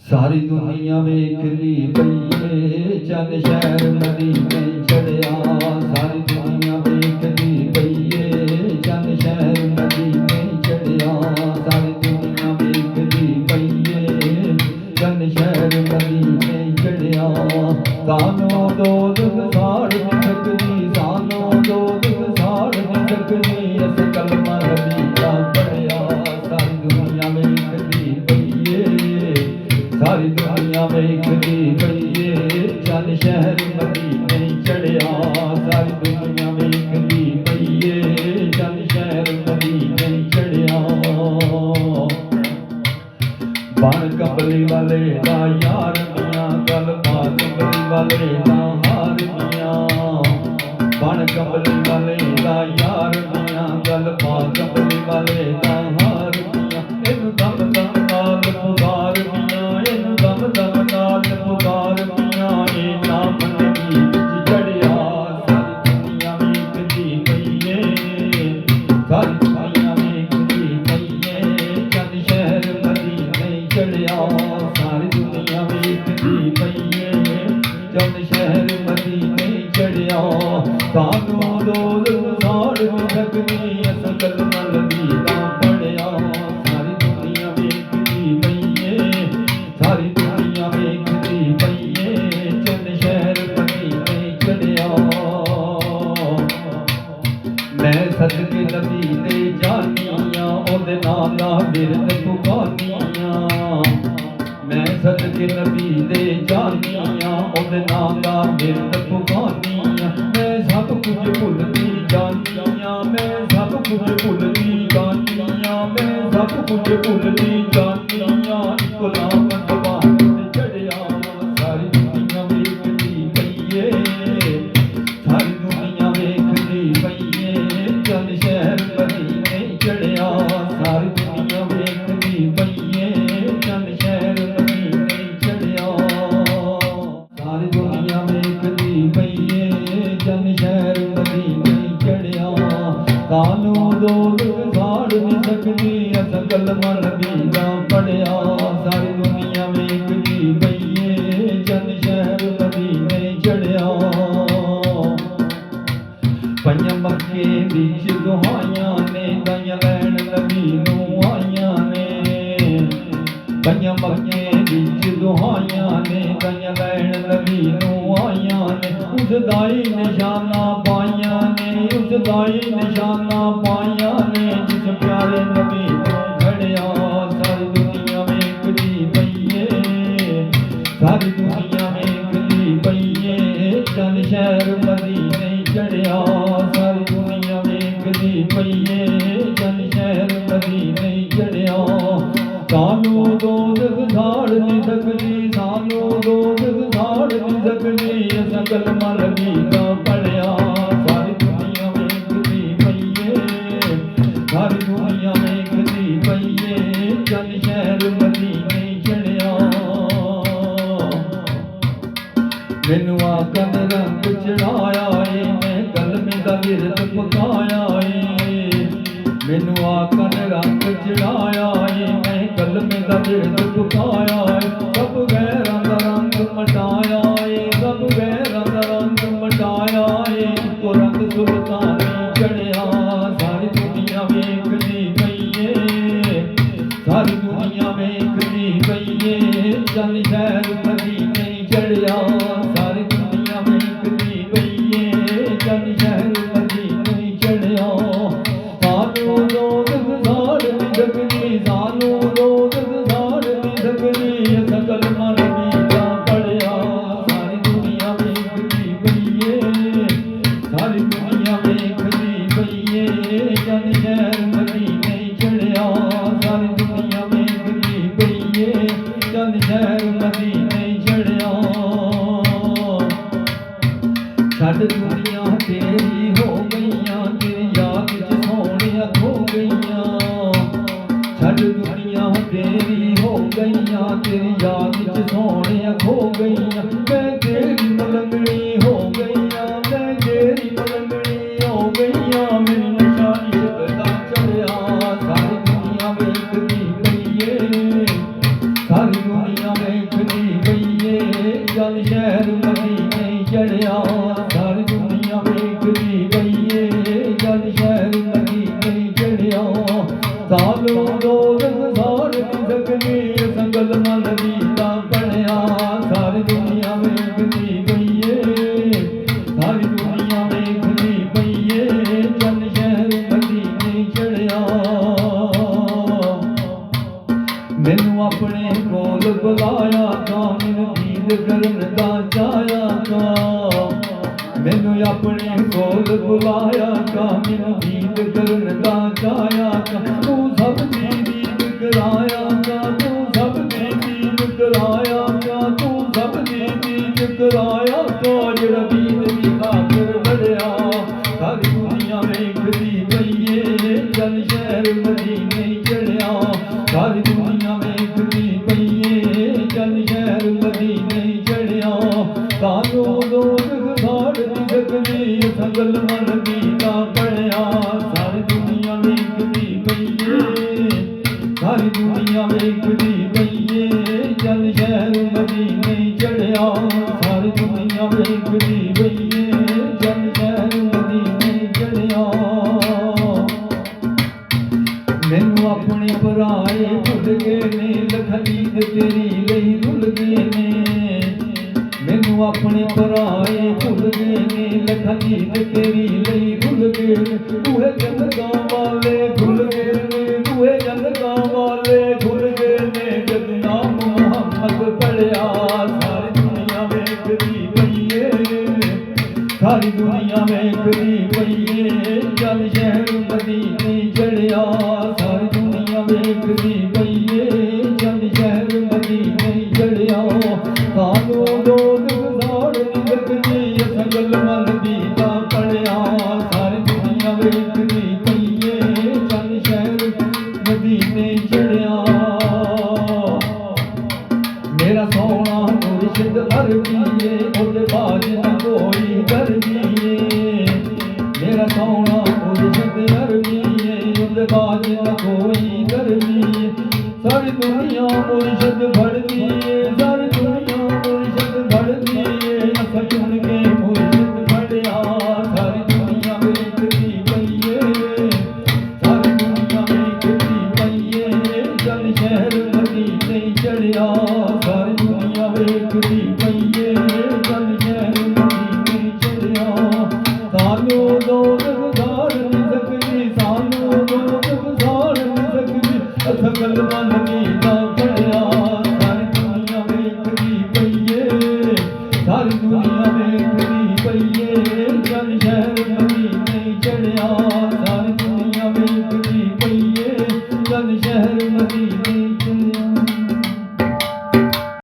सारी दुनिया वेखदी पईए चंद शहर मदीने चढ़िया। सारी दुनिया वेखदी पईए चंद शहर मदीने चढ़िया। सारी दुनिया वेखदी पईए चंद शहर मदीने चढ़िया। सानों दोज़ख साड़ नहीं सकदी, सानों दोज़ख साड़ नहीं सकदी, अस कलमा नबी दा पढ़िया। सारी दुनिया वेखदी पईए, सारी दुनिया वेखदी पईए चंद शहर मदीने चढ़िया। सारी दुनिया वेखदी पईए चंद शहर मदीने चढ़िया। बन कबली वाले दा यार मियां, गल पा कबली वाले दा हार मियां। बन कबली वाले दा यार मियां, गल पा कबली वाले दा हार मियां। इनू दम दम नाल पुकार मियां, इनू दम दम नाल पुकार मियां, ए नाम नबी विच चढ़िया। सारी दुनिया वेखदी पईए, सारी दुनिया वेखदी पईए चंद शहर मदीने चढ़िया। सारी दुनिया वेखदी पईए चंद शहर मदीने चढ़िया। सानू दोज़ख साड़ नहीं सकदी, अस कलमा नबी दा पढ़िया। सारी दुनिया वेखदी पईए, सारी दुनिया वेखदी पईए चंद शहर मदीने चढ़िया। मैं सदके नबी दे जानिया, ओदे नाम दा बिरद पुकानिया। मैं सदके नबी दे जानिया, ओदे नाम दा बिरद पुकानिया। मैं सब कुछ भुलदी जानिया, मैं सब कुछ भुलदी जानिया, मैं सब कुछ भुलदी जानिया, इक नाम दीवान ते चढ़िया। सारी दुनिया वेखदी पईए, सारी दुनिया वेखदी पईए चंद शहर मदीने चढ़िया। सारी दुनिया वेखदी पईए चंद शहर मदीने चढ़िया। सारी दुनिया वेखदी पईए चंद शहर मदीने चढ़िया। सानू दोज़ख साड़ नहीं सकदी, अस कलमा नबी दा पढ़िया। सारी दुनिया वेखदी पईए चंद शहर मदीने चढ़िया। पईयां मक्के विच दुहाइयां ने, दईयां लैण नबी नूं आइयां ने। पईयां मक्के विच दुहाइयां ने, दईयां लैण नबी नूं आइयां ने। उस दाई निशाना पाइयां ने, उस दाई निशाना पाइयां ने, जिस प्यारे नबी तों खड़िया। सारी दुनिया वेखदी पईए, सारी दुनिया वेखदी पईए चंद शहर मदीने चढ़िया। सारी दुनिया वेखदी पईए चंद शहर मदीने चढ़िया। सानू दोज़ख साड़ नहीं सकदी, सानू दोज़ख साड़ नहीं सकदी, अस कलमा नबी दा पढ़िया। सारी दुनिया वेखदी पईए, सारी दुनिया वेखदी पईए चंद शहर मदीने चढ़िया। मैनू आका ने रंग चढ़ाया ए, मैं कलमे दा विरद पकाया ए। मैनू आका ने रंग चढ़ाया ए, मैं कलमे दा विरद पकाया ए। सब गैरां दा रंग मटाया ए, सब गैरां दा रंग मटाया ए, इको रंग सुल्तानी चढ़िया। सारी दुनिया वेखदी पईए, सारी दुनिया वेखदी पईए चंद शहर मदीने चढ़िया। सारी दुनिया वेखदी पईए चंद शहर मदीने चढ़िया। सानू दोज़ख साड़ नहीं सकदी, सानू दोज़ख साड़ नहीं सकदी, अस कलमा नबी दा पढ़िया। सारी दुनिया वेखदी पईए, सारी दुनिया वेखदी पईए चंद शहर मदीने चढ़िया। सारी दुनिया वेखदी पईए चंद शहर मदीने चढ़िया। छड़ दुनिया तेरी हो गईयां, तेरी याद च सोहणिया खो गईयां। छड़ दुनिया तेरी हो गईयां, तेरी याद च सोहणिया खो गईयां। मैं तेरी मलंगड़ी हो गईयां, मैं तेरी मलंगड़ी हो गईयां, मैनू नशा इश्क दा चढ़िया। सारी दुनिया वेखदी पईए, सारी दुनिया वेखदी ਚੜਿਆ ਸਾਰੀ ਦੁਨੀਆ ਵੇਖਦੀ ਪਈ ਏ ਜਦ ਸ਼ਹਿਰ ਮਦੀਨੇ ਚੜਿਆ ਸਾਲੋਂ ਦੋਜ਼ਖ ਸਾੜ ਨੀ ਸਕਦੀ ਸੰਗਲ ਮਨ ਦੀ ਤਾਂ ਬਣਿਆ ਸਾਰੀ ਦੁਨੀਆ ਵੇਖਦੀ ਪਈ ਏ ਸਾਰੀ ਦੁਨੀਆ ਵੇਖਦੀ ਪਈ ਏ ਜਦ ਸ਼ਹਿਰ ਮਦੀਨੇ ਚੜਿਆ ਮੈਨੂੰ ਆਪਣੇ ਕੋਲ ਬੁਲਾਇਆ ਤਾਂ ਮੈਨੂੰ ਦੀਦ ਕਰਨ ਦਾ ਚਾਹਿਆ ਤਾਂ ਮੈਨੂੰ ਆਪਣੇ ਕੋਲ ਬੁਲਾਇਆ ਤਾਂ ਮੈਨੂੰ ਦੀਦ ਕਰਨ ਦਾ ਚਾਹਿਆ ਤਾਂ ਤੂੰ ਸਭ ਦੀ ਦੀਦ ਕਰਾਇਆ ਤਾਂ ਤੂੰ ਸਭ ਦੀ ਦੀਦ ਕਰਾਇਆ ਤਾਂ ਤੂੰ ਸਭ ਦੀ ਦੀਦ ਕਰਾਇਆ ਤਾਂ ਜਿਹੜਾ ਦੀਦ ਦੀ ਖਾਤਰ ਲੜਿਆ ਸਾਰੀ ਦੁਨੀਆ ਵੇਖਦੀ ਪਈ ਏ ਜਦ ਸ਼ਹਿਰ ਮਦੀਨੇ ਚੜਿਆ ਸਾਰੀ ਦੁਨੀਆ ਵੇਖਦੀ ਪਈ ਏ ਜਦ ਸ਼ਹਿਰ ਮਦੀਨੇ ਚੜਿਆ ਸਾਨੂੰ ਦੋਜ਼ਖ ਸਾੜ ਨੀ ਸਕਦੀ ਸੰਗਲ ਮਨ ਦੀ ਤਾਂ ਬਣਿਆ ਸਾਰੀ ਦੁਨੀਆ ਵੇਖਦੀ ਪਈ ਏ ਸਾਰੀ ਦੁਨੀਆ ਵੇਖਦੀ ਪਈ ਏ ਜਦ ਸ਼ਹਿਰ ਮਦੀਨੇ ਚੜਿਆ ਸਾਰੀ ਦੁਨੀਆ ਵੇਖਦੀ ਪਈ ਏ ਜਦ ਸ਼ਹਿਰ ਮਦੀਨੇ ਚੜਿਆ ਮੈਨੂੰ ਆਪਣੇ ਪਰਾਏ ਭੁੱਲ ਗਏ ਨੇ ਲਖਨੀਦ ਤੇਰੀ ਲਈ ਰੁੱਲ ਗਏ ਨੇ ਮੈਨੂੰ ਆਪਣੇ ਪਰਾਏ ਭੁੱਲ ਗਏ ਨੇ ਲਖਨੀਦ ਤੇਰੀ ਲਈ ਰੁੱਲ ਗਏ ਨੇ ਤੂਹੇ ਜੰਨਤਾਂ ਵਾਲੇ ਖੁੱਲ ਗਏ ਨੇ ਤੂਹੇ ਜੰਨਤਾਂ ਵਾਲੇ ਖੁੱਲ ਗਏ ਨੇ ਜਦ ਨਾਮ ਮੁਹੰਮਦ ਪੜਿਆ ਸਾਰੀ ਦੁਨੀਆ ਵੇਖਦੀ ਪਈ ਏ ਸਾਰੀ ਦੁਨੀਆ ਵੇਖਦੀ ਪਈ ਏ ਜਦ ਸ਼ਹਿਰ ਮਦੀਨੇ ਚੜਿਆ ਸਾਰੀ ਦੁਨੀਆ ਵੇਖਦੀ ਪਈ ਏ ਜਦ ਸ਼ਹਿਰ ਮਦੀਨੇ ਚੜਿਆ ਸਾਨੂੰ ਦੋਜ਼ਖ ਸਾੜ ਨੀ ਸਕਦੀ ਸੰਗਲ ਮਨ ਦੀ ਤਾਂ ਪੜਿਆ ਸਾਰੀ ਦੁਨੀਆ ਵੇਖਦੀ ਪਈ ਏ ਜਦ ਸ਼ਹਿਰ ਮਦੀਨੇ ਚੜਿਆ ਮੇਰਾ ਸੋਹਣਾ ਮੁਰਸ਼ਿਦ ਅਰਬੀ ਏ ਉਹਦੇ ਬਾਝ ਨਾ ਕੋਈ ਦਰਦੀ ਏ ਮੇਰਾ ਸੋਹਣਾ ਮੁਰਸ਼ਿਦ ਅਰਬੀ ਏ ਉਹਦੇ ਬਾਝ ਨਾ ਕੋਈ ਦਰਦੀ ਏ ਸਾਰੀ ਦੁਨੀਆ ਮੁਰਸ਼ਿਦ ਫੜਦੀ ਏ ਸਾਰੀ ਦੁਨੀਆ ਮੁਰਸ਼ਿਦ ਫੜਦੀ ਏ ਅਸਾਂ ਚੁਣ ਕੇ ਮੁਰਸ਼ਿਦ ਫੜਿਆ ਸਾਰੀ ਦੁਨੀਆ ਵੇਖਦੀ ਪਈ ਏ ਸਾਰੀ ਦੁਨੀਆ ਵੇਖਦੀ ਪਈ ਏ ਜਦ ਸ਼ਹਿਰ ਮਦੀਨੇ ਚੜਿਆ ਸਾਰੀ ਦੁਨੀਆ ਵੇਖਦੀ ਪਈ ਏ ਜਦ ਸ਼ਹਿਰ ਮਦੀਨੇ ਚੜਿਆ ਸਾਨੂੰ ਦੋਜ਼ਖ ਸਾੜ ਨੀ ਸਕਦੀ ਸਾਨੂੰ ਦੋਜ਼ਖ ਸਾੜ ਨੀ ਸਕਦੀ ਸੰਗਲ ਮਨ ਦੀ ਤਾਂ ਬਣਿਆ ਸਾਰੀ ਦੁਨੀਆ ਵੇਖਦੀ ਪਈ ਏ ਸਾਰੀ ਦੁਨੀਆ ਵੇਖਦੀ ਪਈ ਏ ਜਦ ਸ਼ਹਿਰ ਮਦੀਨੇ ਚੜਿਆ ਸਾਰੀ ਦੁਨੀਆ ਵੇਖਦੀ ਪਈ ਏ ਜਦ ਸ਼ਹਿਰ ਮਦੀਨੇ ਚੜਿਆ।